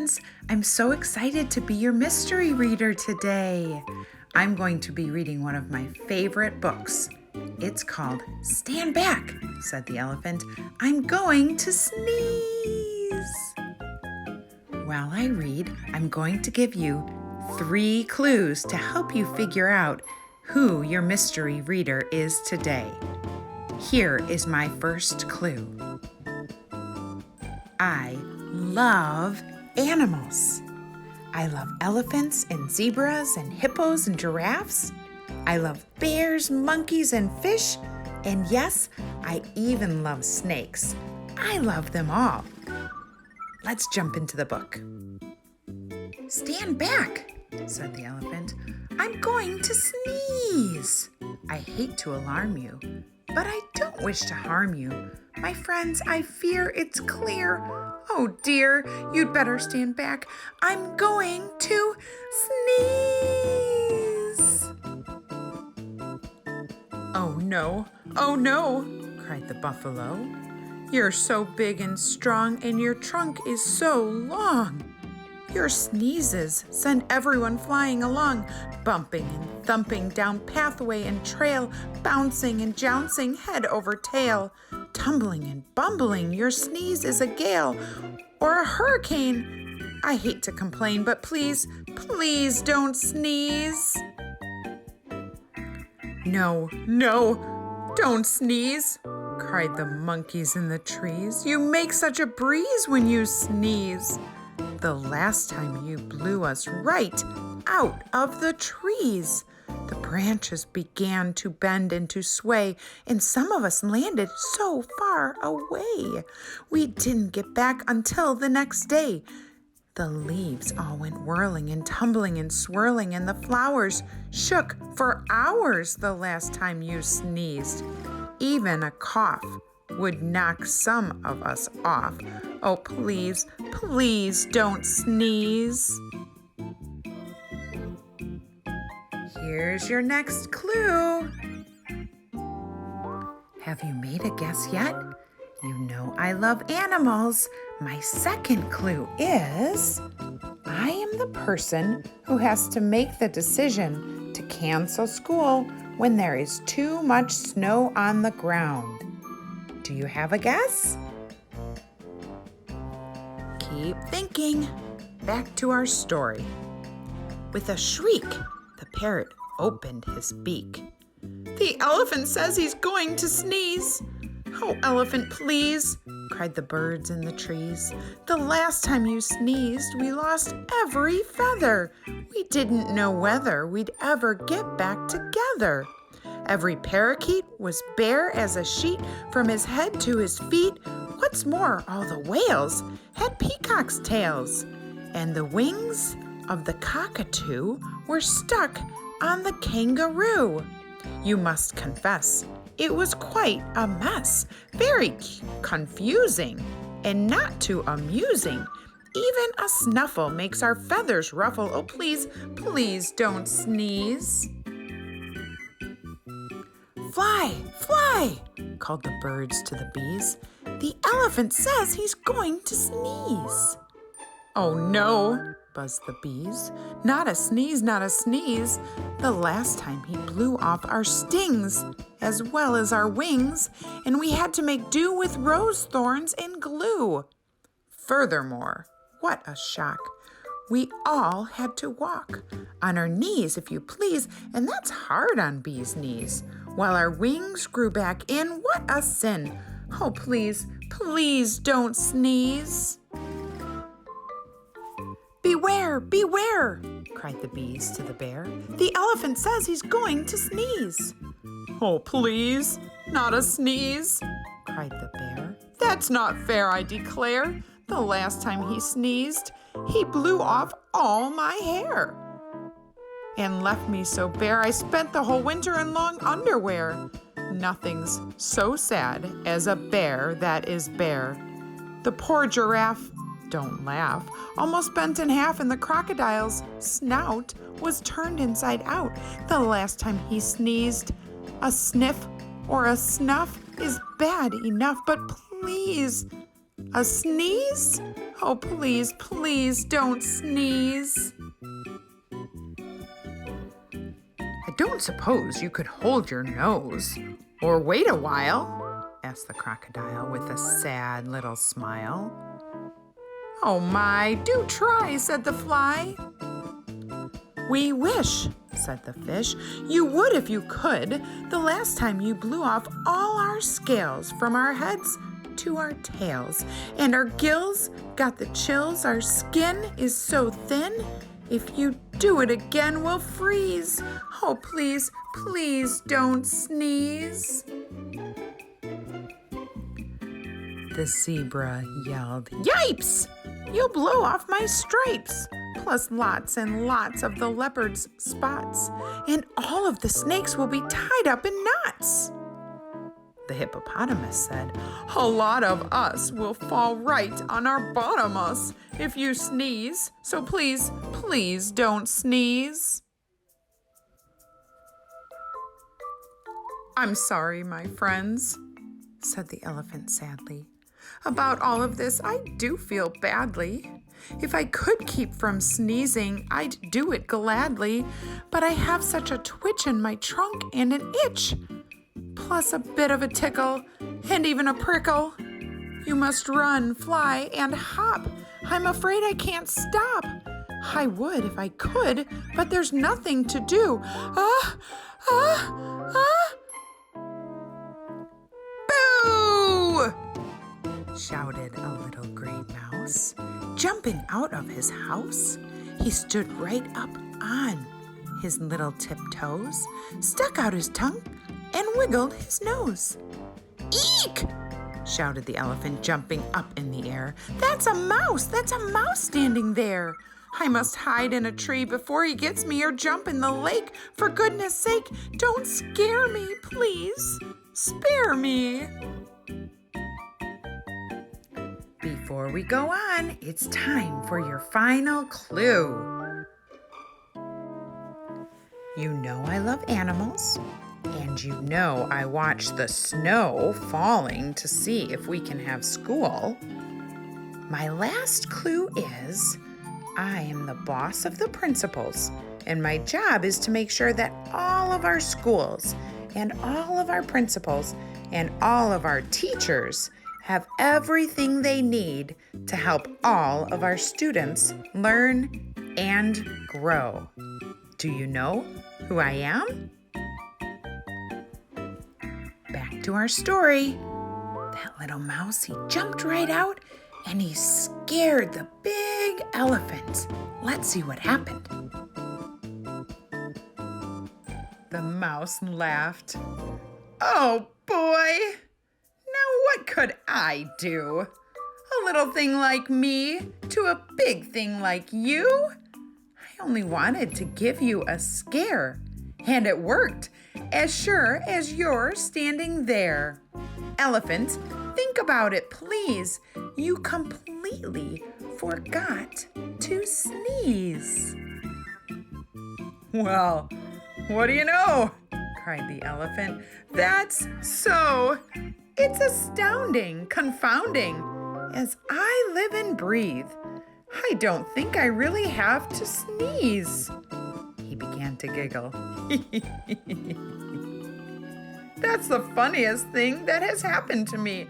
friends! I'm so excited to be your mystery reader today. I'm going to be reading one of my favorite books. It's called Stand Back, said the elephant. I'm going to sneeze. While I read, I'm going to give you 3 clues to help you figure out who your mystery reader is today. Here is my first clue. I love animals. I love elephants and zebras and hippos and giraffes. I love bears, monkeys, and fish. And yes, I even love snakes. I love them all. Let's jump into the book. Stand back, said the elephant. I'm going to sneeze. I hate to alarm you, but I don't wish to harm you. My friends, I fear it's clear. Oh dear, you'd better stand back. I'm going to sneeze. Oh no, cried the buffalo. You're so big and strong, and your trunk is so long. Your sneezes send everyone flying along, bumping and thumping down pathway and trail, bouncing and jouncing head over tail. Tumbling and bumbling, your sneeze is a gale or a hurricane. I hate to complain, but please don't sneeze. No, don't sneeze, cried the monkeys in the trees. You make such a breeze when you sneeze. The last time you blew us right out of the trees. The branches began to bend and to sway, and some of us landed so far away. We didn't get back until the next day. The leaves all went whirling and tumbling and swirling, and the flowers shook for hours the last time you sneezed. Even a cough would knock some of us off. Oh, please don't sneeze. Here's your next clue. Have you made a guess yet? You know I love animals. My second clue is I am the person who has to make the decision to cancel school when there is too much snow on the ground. Do you have a guess? Keep thinking. Back to our story. With a shriek, the parrot opened his beak. The elephant says he's going to sneeze. Oh, elephant, please, cried the birds in the trees. The last time you sneezed, we lost every feather. We didn't know whether we'd ever get back together. Every parakeet was bare as a sheet from his head to his feet. What's more, all the whales had peacocks' tails, and the wings of the cockatoo were stuck on the kangaroo. You must confess, it was quite a mess, very confusing, and not too amusing. Even a snuffle makes our feathers ruffle. Oh, please don't sneeze. Fly, called the birds to the bees. The elephant says he's going to sneeze. Oh no, buzzed the bees. Not a sneeze. The last time he blew off our stings as well as our wings, and we had to make do with rose thorns and glue. Furthermore, what a shock. We all had to walk on our knees, if you please, and that's hard on bees' knees. While our wings grew back in, what a sin. Oh, please don't sneeze. Beware, cried the bees to the bear. The elephant says he's going to sneeze. Oh, please, not a sneeze, cried the bear. That's not fair, I declare. The last time he sneezed, he blew off all my hair and left me so bare I spent the whole winter in long underwear. Nothing's so sad as a bear that is bare. The poor giraffe, don't laugh, almost bent in half, and the crocodile's snout was turned inside out. The last time he sneezed, a sniff or a snuff is bad enough, but please A sneeze? Oh, please, please don't sneeze. I don't suppose you could hold your nose or wait a while, asked the crocodile with a sad little smile. Oh my, do try, said the fly. We wish, said the fish, you would if you could. The last time you blew off all our scales from our heads to our tails, and our gills got the chills. Our skin is so thin. If you do it again, we'll freeze. Oh, please, please don't sneeze. The zebra yelled, Yipes! You'll blow off my stripes, plus lots and lots of the leopard's spots, and all of the snakes will be tied up in knots. The hippopotamus said, A lot of us will fall right on our bottomus if you sneeze, so please, please don't sneeze. I'm sorry, my friends, said the elephant sadly. About all of this, I do feel badly. If I could keep from sneezing, I'd do it gladly, but I have such a twitch in my trunk and an itch, plus a bit of a tickle and even a prickle. You must run, fly, and hop. I'm afraid I can't stop. I would if I could, but there's nothing to do. Boo! Shouted a little gray mouse. Jumping out of his house, he stood right up on his little tiptoes, stuck out his tongue, and wiggled his nose. Eek! Shouted the elephant, jumping up in the air. That's a mouse! That's a mouse standing there! I must hide in a tree before he gets me or jump in the lake. For goodness sake, don't scare me, please. Spare me. Before we go on, it's time for your final clue. You know I love animals, and you know I watch the snow falling to see if we can have school. My last clue is I am the boss of the principals, and my job is to make sure that all of our schools and all of our principals and all of our teachers have everything they need to help all of our students learn and grow. Do you know who I am? Back to our story. That little mouse, he jumped right out and he scared the big elephant. Let's see what happened. The mouse laughed. Oh boy! Now what could I do? A little thing like me to a big thing like you? I only wanted to give you a scare, and it worked, as sure as you're standing there. Elephant, think about it, please. You completely forgot to sneeze. Well, what do you know? Cried the elephant. That's so. It's astounding, confounding. As I live and breathe, I don't think I really have to sneeze. He began to giggle. That's the funniest thing that has happened to me.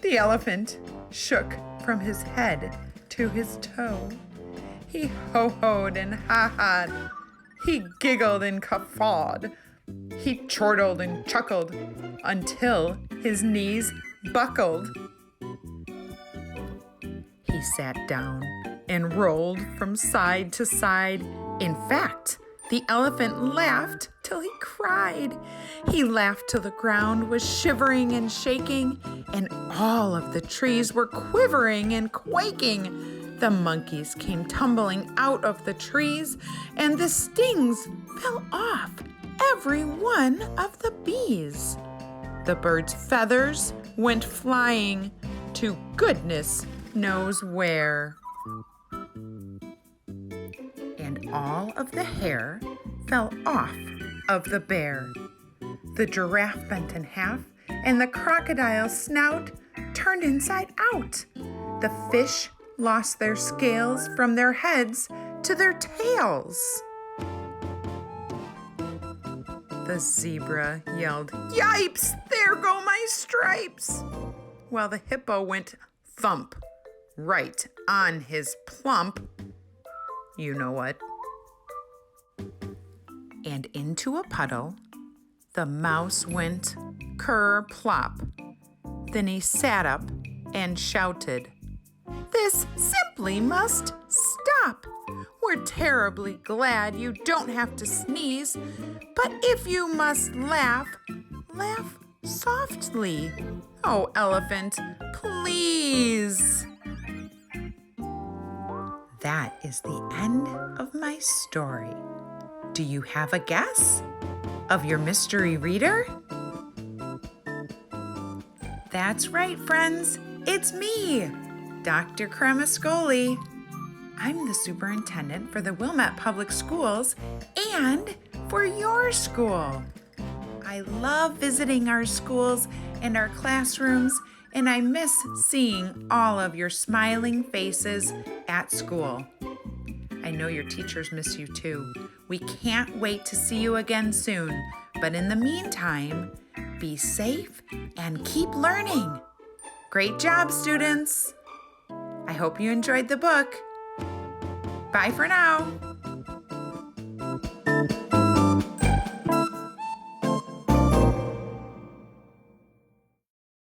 The elephant shook from his head to his toe. He ho-hoed and ha-ha'd. He giggled and guffawed. He chortled and chuckled until his knees buckled. He sat down and rolled from side to side. In fact, the elephant laughed till he cried. He laughed till the ground was shivering and shaking, and all of the trees were quivering and quaking. The monkeys came tumbling out of the trees, and the stings fell off every one of the bees. The birds' feathers went flying to goodness knows where. And all of the hair fell off of the bear. The giraffe bent in half and the crocodile's snout turned inside out. The fish lost their scales from their heads to their tails. The zebra yelled, "Yipes! There go my stripes!" While the hippo went thump right on his plump, you know what. And into a puddle, the mouse went ker-plop. Then he sat up and shouted, "This simply must stop. We're terribly glad you don't have to sneeze, but if you must laugh, laugh softly. Oh, elephant, please." That is the end of my story. Do you have a guess of your mystery reader? That's right, friends. It's me, Dr. Cremascoli. I'm the superintendent for the Wilmette Public Schools and for your school. I love visiting our schools and our classrooms, and I miss seeing all of your smiling faces at school. I know your teachers miss you too. We can't wait to see you again soon, but in the meantime, be safe and keep learning. Great job, students. I hope you enjoyed the book. Bye for now.